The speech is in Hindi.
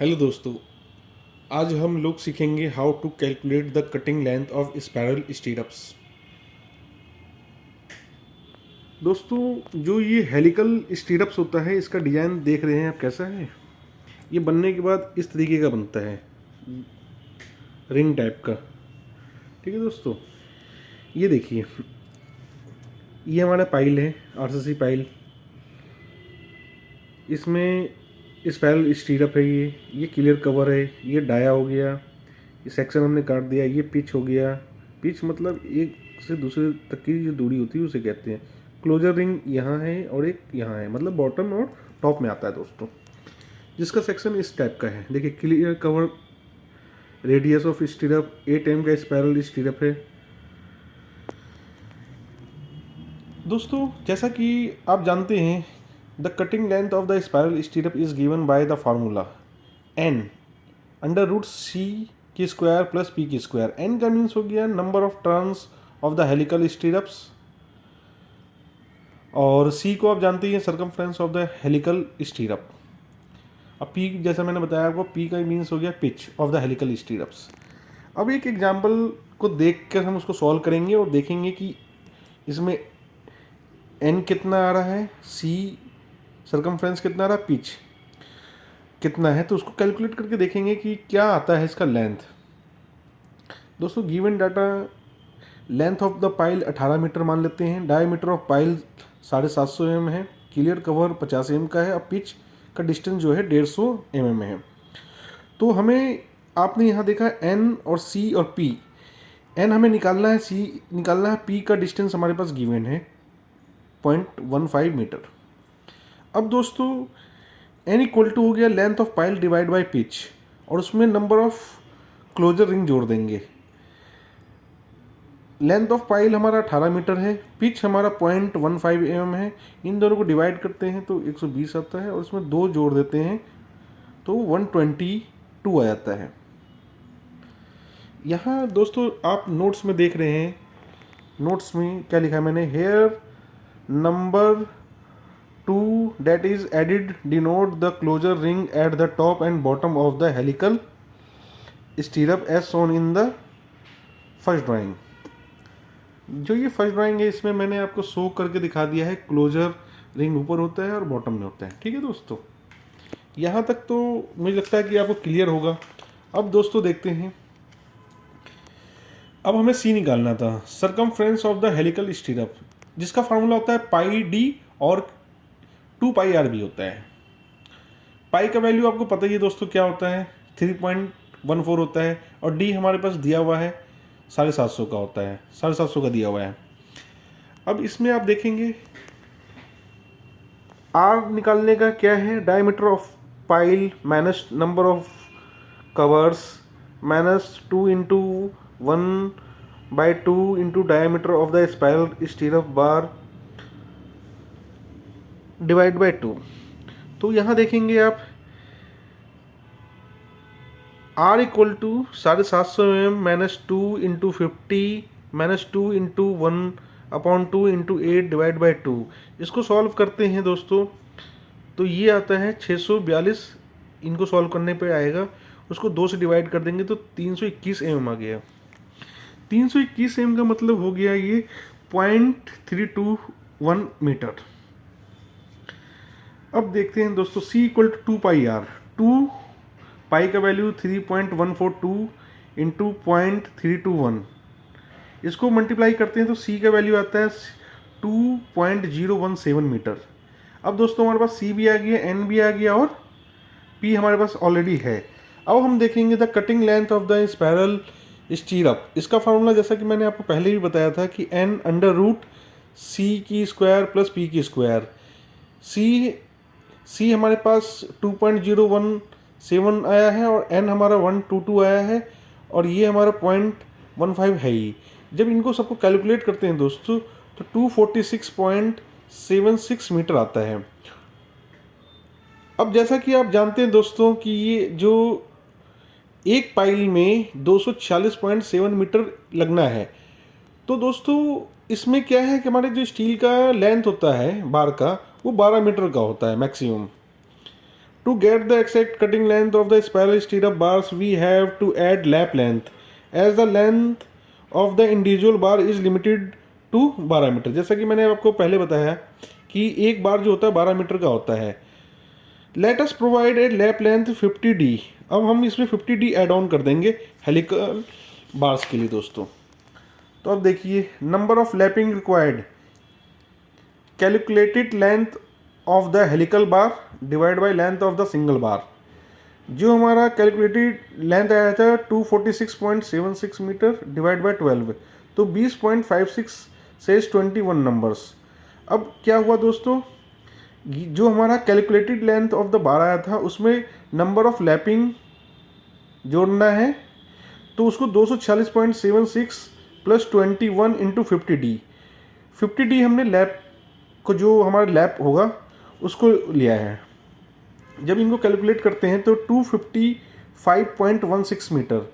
हेलो दोस्तों, आज हम लोग सीखेंगे how to calculate the cutting length of spiral stirrups. दोस्तों, जो ये हेलिकल स्टीरअप्स होता है, इसका डिज़ाइन देख रहे हैं आप कैसा है। ये बनने के बाद इस तरीके का बनता है, रिंग टाइप का। ठीक है दोस्तों, ये देखिए, ये हमारा पाइल है, आरसीसी पाइल। इसमें स्पाइरल स्टीरअप है, ये क्लियर कवर है, ये डाया हो गया, ये सेक्शन हमने काट दिया, ये पिच हो गया। पिच मतलब एक से दूसरे तक की जो दूरी होती है उसे कहते हैं। क्लोजर रिंग यहाँ है और एक यहाँ है, मतलब बॉटम और टॉप में आता है दोस्तों, जिसका सेक्शन इस टाइप का है। देखिए, clear cover, radius of stirrup, 8 mm का स्पाइरल स्टीरअप है। दोस्तों, जैसा कि आप जानते हैं, the cutting length of the spiral stirrup is given by the formula n under root C की स्क्वायर प्लस पी की स्क्वायर। एन का मीन्स हो गया number of turns of the helical stirrups, और सी को आप जानते हैं circumference of the helical stirrup. अब पी, जैसा मैंने बताया आपको, पी का मीन्स हो गया पिच ऑफ द हेलिकल स्टीरअप्स। अब एक एग्जाम्पल को देख कर हम उसको सॉल्व करेंगे और देखेंगे कि इसमें एन कितना आ रहा है, सी सर्कमफ्रेंस कितना आ रहा है, पिच कितना है, तो उसको कैलकुलेट करके देखेंगे कि क्या आता है इसका लेंथ। दोस्तों, given data, length of the pile 18 metre मान लेते हैं, डायमीटर ऑफ पाइल 750 mm है, क्लियर कवर 50 mm का है, अब पिच का डिस्टेंस जो है 150 mm है। तो हमें, आपने यहाँ देखा एन और सी और पी। एन हमें निकालना है, सी निकालना है, पी का डिस्टेंस हमारे पास गिवन है 0.15 मीटर। अब दोस्तों, एन इक्वल टू हो गया length of pile divide by pitch, और उसमें नंबर ऑफ क्लोजर रिंग जोड़ देंगे। लेंथ ऑफ पाइल हमारा 18 मीटर है, पिच हमारा 0.15 mm है। इन दोनों को डिवाइड करते हैं तो 120 आता है, और इसमें 2 जोड़ देते हैं तो 122 आ जाता है। यहाँ दोस्तों आप नोट्स में देख रहे हैं, नोट्स में क्या लिखा है मैंने, here number 2 that is added denote the closure ring at the top and bottom of the helical stirrup as shown in the first drawing। जो ये फर्स्ट ड्राइंग है, इसमें मैंने आपको शो करके दिखा दिया है, क्लोजर रिंग ऊपर होता है और बॉटम में होता है। ठीक है दोस्तों, यहाँ तक तो मुझे लगता है कि आपको क्लियर होगा। अब दोस्तों देखते हैं, अब हमें सी निकालना था, सर्कमफ्रेंस ऑफ द हेलिकल स्टीरअप, जिसका फार्मूला होता है पाई डी और 2 पाई आर भी होता है। पाई का वैल्यू आपको पता ही है दोस्तों क्या होता है, 3.14 होता है, और डी हमारे पास दिया हुआ है 750 का होता है, 750 का दिया हुआ है। अब इसमें आप देखेंगे आर निकालने का क्या है, diameter of pile minus number of covers minus 2 into 1/2 into diameter of the spiral stirrup bar divide by 2। तो यहाँ देखेंगे आप, R equal to 750 mm minus 2 into 50 minus 2 into 1/2 into 8 divide by 2। इसको सॉल्व करते हैं दोस्तों, तो ये आता है 642। इनको सॉल्व करने पे आएगा, उसको 2 से डिवाइड कर देंगे तो 321 mm आ गया। 321 mm का मतलब हो गया ये 0.321 मीटर। अब देखते हैं दोस्तों, C equal to 2 pi R. 2 pi का वैल्यू 3.142 इंटू 0.321, इसको मल्टीप्लाई करते हैं तो C का वैल्यू आता है 2.017 मीटर। अब दोस्तों हमारे पास C भी आ गया, N भी आ गया, और P हमारे पास ऑलरेडी है। अब हम देखेंगे the cutting length of the spiral स्टीरअप। इसका फार्मूला जैसा कि मैंने आपको पहले भी बताया था कि N अंडर रूट C की स्क्वायर प्लस P की स्क्वायर। C हमारे पास 2.017 आया है, और N हमारा 122 आया है, और ये हमारा 0.15 है ही। जब इनको सबको कैलकुलेट करते हैं दोस्तों, तो 246.76 मीटर आता है। अब जैसा कि आप जानते हैं दोस्तों कि ये जो एक पाइल में 246.7 मीटर लगना है, तो दोस्तों इसमें क्या है कि हमारे जो स्टील का लेंथ होता है बार का, वो 12 मीटर का होता है maximum. To get the exact cutting length of the spiral stirrup bars, we have to add lap length, as the length of the individual bar is limited to 12 metre. जैसा कि मैंने आपको पहले बताया कि एक बार जो होता है 12 मीटर का होता है। Let us provide a lap length 50D। अब हम इसमें 50D एड ऑन कर देंगे हेलिकल बार्स के लिए दोस्तों। तो अब देखिए, number of lapping required, calculated length of the helical bar divide by length of the single bar. जो हमारा कैलकुलेटेड लेंथ आया था 246.76 मीटर डिवाइड बाय 12, तो 20.56 से 21 नंबर्स। अब क्या हुआ दोस्तों, जो हमारा calculated length of the bar आया था उसमें नंबर ऑफ लैपिंग जोड़ना है, तो उसको 246.76 प्लस 21 इंटू 50D। 50D हमने लैप को, जो हमारा लैप होगा उसको लिया है। जब इनको कैलकुलेट करते हैं तो 255.16 मीटर